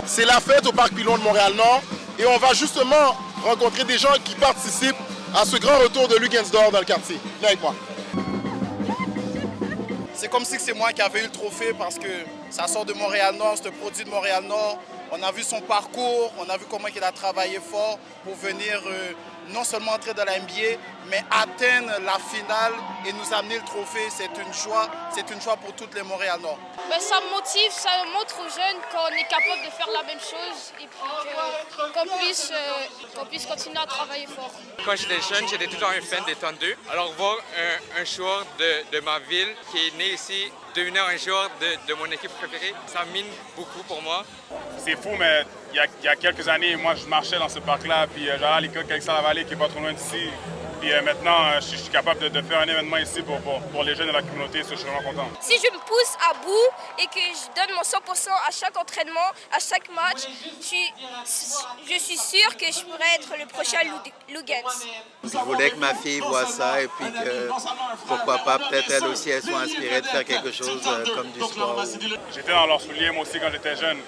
C'est la fête au Parc Pilon de Montréal-Nord et on va justement rencontrer des gens qui participent à ce grand retour de Lugansdor dans le quartier. Viens avec moi. C'est comme si c'est moi qui avais eu le trophée parce que ça sort de Montréal-Nord, c'est un produit de Montréal-Nord. On a vu son parcours, on a vu comment il a travaillé fort pour venir non seulement entrer dans la NBA, mais atteindre la finale et nous amener le trophée. C'est une joie pour toutes les Montréal-Nord. Ça me motive, ça montre aux jeunes qu'on est capable de faire la même chose et puis qu'on puisse continuer à travailler fort. Quand j'étais jeune, j'étais toujours un fan des Thunder. Alors voir un joueur de ma ville qui est né ici devenir un joueur de mon équipe préférée, ça mine beaucoup pour moi. C'est fou, mais il y a quelques années, moi je marchais dans ce parc-là, puis j'allais à l'école Calixte-la-Vallée qui est pas trop loin d'ici. Puis maintenant, je suis capable de faire un événement ici pour les jeunes de la communauté, je suis vraiment content. Si je me pousse à bout et que je donne mon 100% à chaque entraînement, à chaque match, je suis sûre que je pourrais être le prochain Lugans. Je voulais que ma fille voie ça et puis que, pourquoi pas, peut-être elle aussi, elle soit inspirée de faire quelque chose comme du sport. J'étais dans leurs souliers, moi aussi, quand j'étais jeune.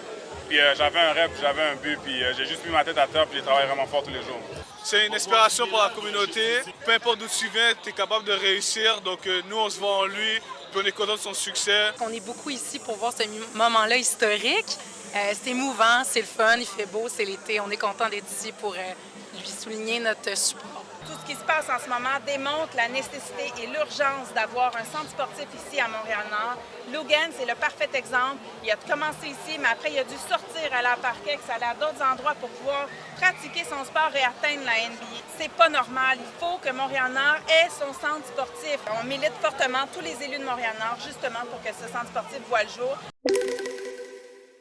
Puis j'avais un rêve, j'avais un but, puis j'ai juste mis ma tête à terre, puis j'ai travaillé vraiment fort tous les jours. C'est une inspiration pour la communauté. Peu importe d'où tu viens, tu es capable de réussir. Donc nous, on se voit en lui, puis on est content de son succès. On est beaucoup ici pour voir ce moment-là historique. C'est émouvant, c'est le fun, il fait beau, c'est l'été. On est content d'être ici pour lui souligner notre support. Tout ce qui se passe en ce moment démontre la nécessité et l'urgence d'avoir un centre sportif ici à Montréal-Nord. Lugans, c'est le parfait exemple. Il a commencé ici, mais après, il a dû sortir, aller à Parkex, aller à d'autres endroits pour pouvoir pratiquer son sport et atteindre la NBA. C'est pas normal. Il faut que Montréal-Nord ait son centre sportif. On milite fortement, tous les élus de Montréal-Nord, justement pour que ce centre sportif voit le jour.